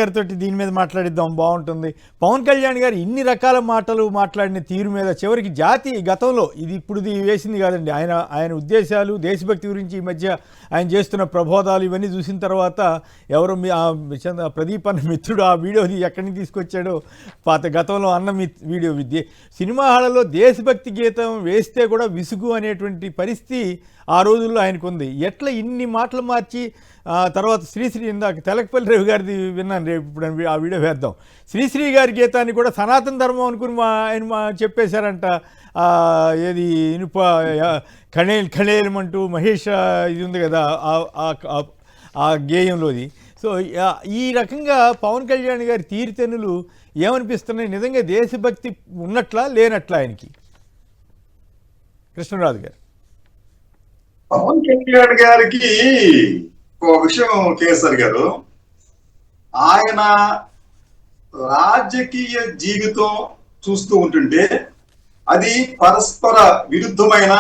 గారితో దీని మీద మాట్లాడిద్దాం, బాగుంటుంది. పవన్ కళ్యాణ్ గారు ఇన్ని రకాల మాటలు మాట్లాడిన తీరు మీద చివరికి జాతి గతంలో ఇది ఇప్పుడు వేసింది కాదండి, ఆయన ఉద్దేశాలు, దేశభక్తి గురించి ఈ మధ్య ఆయన చేస్తున్న ప్రబోధాలు ఇవన్నీ చూసిన తర్వాత ఎవరో ప్రదీప్ అన్న మిత్రుడు ఆ వీడియోది ఎక్కడి నుంచి తీసుకొచ్చాడో, గతంలో అన్న వీడియో సినిమా హాళ్ళలో దేశభక్తి గీతం వేస్తే కూడా విసుగు అనేటువంటి పరిస్థితి ఆ రోజుల్లో ఆయనకు ఉంది. ఎట్లా ఇన్ని మాటలు మార్చి తర్వాత శ్రీశ్రీ ఇందాక తెలకపల్లి రవి గారిది విన్నాను, రేపు ఇప్పుడు ఆ వీడియో వేద్దాం. శ్రీశ్రీ గారి గీతాన్ని కూడా సనాతన ధర్మం అనుకుని ఆయన చెప్పేశారంట. ఏది ఇనుప ఖళేలమంటూ మహేష్ ఇది ఉంది కదా ఆ గేయంలోది. సో ఈ రకంగా పవన్ కళ్యాణ్ గారి తీరుతెన్నులు ఏమనిపిస్తున్నాయి? నిజంగా దేశభక్తి ఉన్నట్లా లేనట్లా ఆయనకి? కృష్ణరాజు గారు. పవన్ కళ్యాణ్ గారికి ఒక విషయం కేసరి గారు, ఆయన రాజకీయ జీవితం చూస్తూ ఉంటుంటే అది పరస్పర విరుద్ధమైన,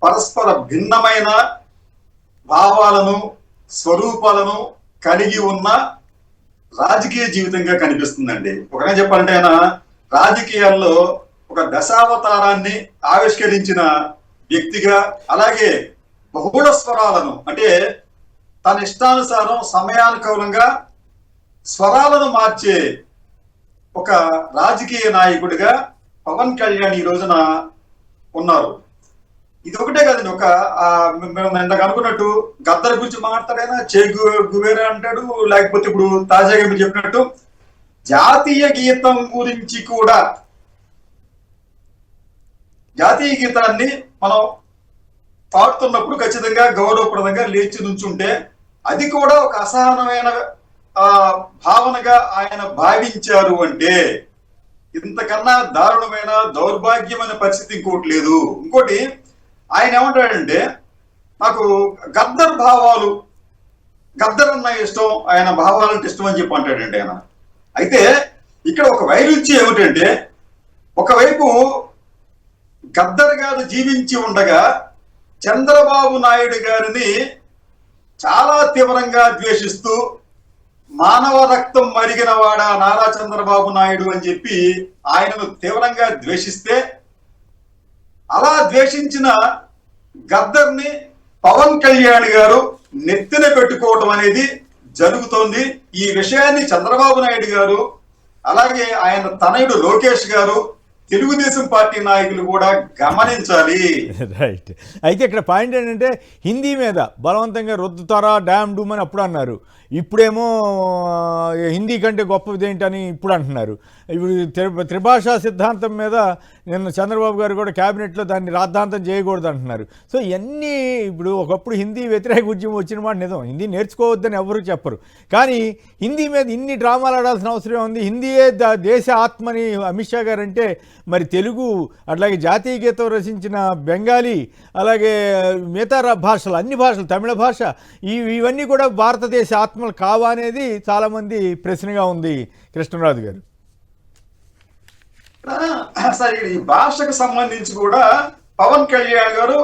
పరస్పర భిన్నమైన భావాలను, స్వరూపాలను కలిగి ఉన్న రాజకీయ జీవితంగా కనిపిస్తుందండి. ఒకనే చెప్పాలంటే ఆయన రాజకీయాల్లో ఒక దశావతారాన్ని ఆవిష్కరించిన వ్యక్తిగా, అలాగే బహుళ స్వరాలను అంటే తన ఇష్టానుసారం సమయానుకూలంగా స్వరాలను మార్చే ఒక రాజకీయ నాయకుడిగా పవన్ కళ్యాణ్ ఈ రోజున ఉన్నారు. ఇది ఒకటే కదండి, ఒక ఇందాక అనుకున్నట్టు గద్దర్ గురించి మాట్లాడైనా చే గువేరా అంటాడు, లేకపోతే ఇప్పుడు తాజాగా మీరు చెప్పినట్టు జాతీయ గీతం గురించి కూడా, జాతీయ గీతాన్ని మనం పాడుతున్నప్పుడు ఖచ్చితంగా గౌరవప్రదంగా లేచి నుంచుంటే అది కూడా ఒక అసహనమైన భావనగా ఆయన భావించారు అంటే ఇంతకన్నా దారుణమైన, దౌర్భాగ్యమైన పరిస్థితి ఇంకోటి లేదు. ఇంకోటి ఆయన ఏమంటాడంటే, నాకు గద్దర్ భావాలు, గద్దర్ అన్న ఇష్టం, ఆయన భావాలంటే ఇష్టం అని చెప్పి అంటాడండి ఆయన. అయితే ఇక్కడ ఒక వైరుధ్యం ఏమిటంటే, ఒకవైపు గద్దర్ గారు జీవించి ఉండగా చంద్రబాబు నాయుడు గారిని చాలా తీవ్రంగా ద్వేషిస్తూ మానవ రక్తం మరిగిన వాడా నారా చంద్రబాబు నాయుడు అని చెప్పి ఆయనను తీవ్రంగా ద్వేషిస్తే, అలా ద్వేషించిన గద్దర్ని పవన్ కళ్యాణ్ గారు నెత్తిన పెట్టుకోవడం అనేది జరుగుతోంది. ఈ విషయాన్ని చంద్రబాబు నాయుడు గారు, అలాగే ఆయన తనయుడు లోకేష్ గారు, తెలుగుదేశం పార్టీ నాయకులు కూడా గమనించాలి. రైట్. అయితే ఇక్కడ పాయింట్ ఏంటంటే, హిందీ మీద బలవంతంగా రుద్దుతారా డ్యామ్ డూమ్ అని అప్పుడు అన్నారు, ఇప్పుడేమో హిందీ కంటే గొప్పది ఏంటని ఇప్పుడు అంటున్నారు. ఇప్పుడు త్రిభాషా సిద్ధాంతం మీద నిన్న చంద్రబాబు గారు కూడా క్యాబినెట్లో దాన్ని రాద్ధాంతం చేయకూడదు అంటున్నారు. సో ఇవన్నీ ఇప్పుడు ఒకప్పుడు హిందీ వ్యతిరేక ఉద్యమం వచ్చిన మాట నిజం, హిందీ నేర్చుకోవద్దని ఎవరు చెప్పరు. కానీ హిందీ మీద ఇన్ని డ్రామాలు ఆడాల్సిన అవసరం ఉంది? హిందీయే దేశ ఆత్మని అమిత్ షా గారు అంటే, మరి తెలుగు, అట్లాగే జాతీయ గీతం రచించిన బెంగాలీ, అలాగే మిగతా భాషలు, అన్ని భాషలు, తమిళ భాష, ఇవన్నీ కూడా భారతదేశ ఆత్మలు కావా అనేది చాలామంది ప్రశ్నగా ఉంది. కృష్ణరాజు గారు. సరే, ఈ భాషకు సంబంధించి కూడా పవన్ కళ్యాణ్ గారు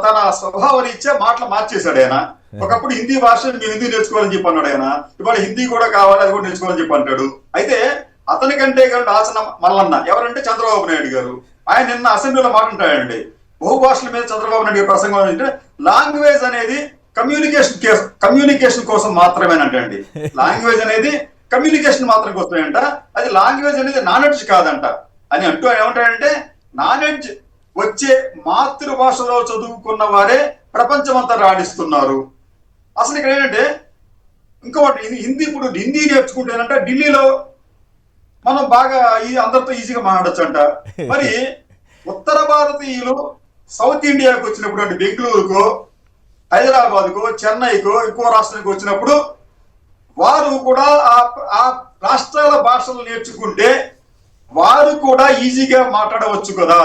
తన స్వభావ రీత్యా మాటలు మార్చేశాడు. ఆయన ఒకప్పుడు హిందీ భాష మేము హిందీ నేర్చుకోవాలని చెప్పి అన్నాడు ఆయన, ఇవాళ హిందీ కూడా కావాలి, అది కూడా నేర్చుకోవాలని చెప్పి అంటాడు. అయితే అతనికంటే ఆచన మల్లన్న ఎవరంటే చంద్రబాబు నాయుడు గారు. ఆయన నిన్న అసెంబ్లీలో మాట్లాడాడండి, బహుభాషల మీద చంద్రబాబు నాయుడు ప్రసంగం అంటే లాంగ్వేజ్ అనేది కమ్యూనికేషన్ కోసం మాత్రమేనంటండి. లాంగ్వేజ్ అనేది కమ్యూనికేషన్ మాత్రం కోసమేంట, అది లాంగ్వేజ్ అనేది నాలెడ్జ్ కాదంట అని అంటూ ఆయన ఏమంటాడంటే, నాలెడ్జ్ వచ్చే మాతృభాషలో చదువుకున్న వారే ప్రపంచమంతా రాణిస్తున్నారు. అసలు ఇక్కడ ఏంటంటే ఇంకోటి, హిందీ, ఇప్పుడు హిందీ నేర్చుకుంటేనంట ఢిల్లీలో మనం బాగా అందరితో ఈజీగా మాట్లాడచ్చు అంట. మరి ఉత్తర భారతీయులు సౌత్ ఇండియాకు వచ్చినప్పుడు అంటే బెంగళూరుకో, హైదరాబాద్కో, చెన్నైకో, ఇంకో రాష్ట్రానికి వచ్చినప్పుడు వారు కూడా ఆ రాష్ట్రాల భాషలు నేర్చుకుంటే వారు కూడా ఈజీగా మాట్లాడవచ్చు కదా.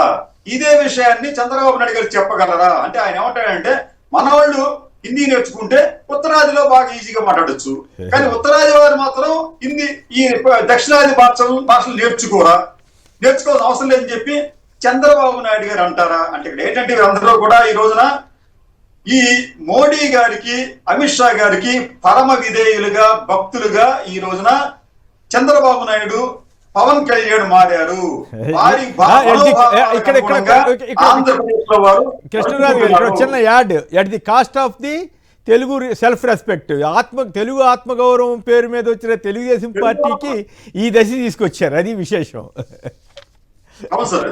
ఇదే విషయాన్ని చంద్రబాబు నాయుడు గారు చెప్పగలరా అంటే ఆయన ఏమంటాడంటే, మన వాళ్ళు హిందీ నేర్చుకుంటే ఉత్తరాదిలో బాగా ఈజీగా మాట్లాడచ్చు, కానీ ఉత్తరాది వారు మాత్రం హిందీ, ఈ దక్షిణాది భాషలు నేర్చుకోవాల్సిన అవసరం లేదని చెప్పి చంద్రబాబు నాయుడు గారు అంటారా అంటే ఇక్కడ ఏంటంటే, అందరూ కూడా ఈ రోజున ఈ మోడీ గారికి అమిత్ షా గారికి పరమ విధేయులుగా భక్తులుగా ఈ రోజున చంద్రబాబు నాయుడు పవన్ కళ్యాణ్ మారారు. వారి ఆంధ్రప్రదేశ్ లో వారు కృష్ణరాజు గారు ఇక్కడ చిన్న add at the cost of the Telugu self respect Telugu ఆత్మగౌరవం పేరు మీద వచ్చిన తెలుగుదేశం పార్టీకి ఈ దశ తీసుకొచ్చారు, అది విశేషం. అవును సార్.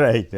రైట్.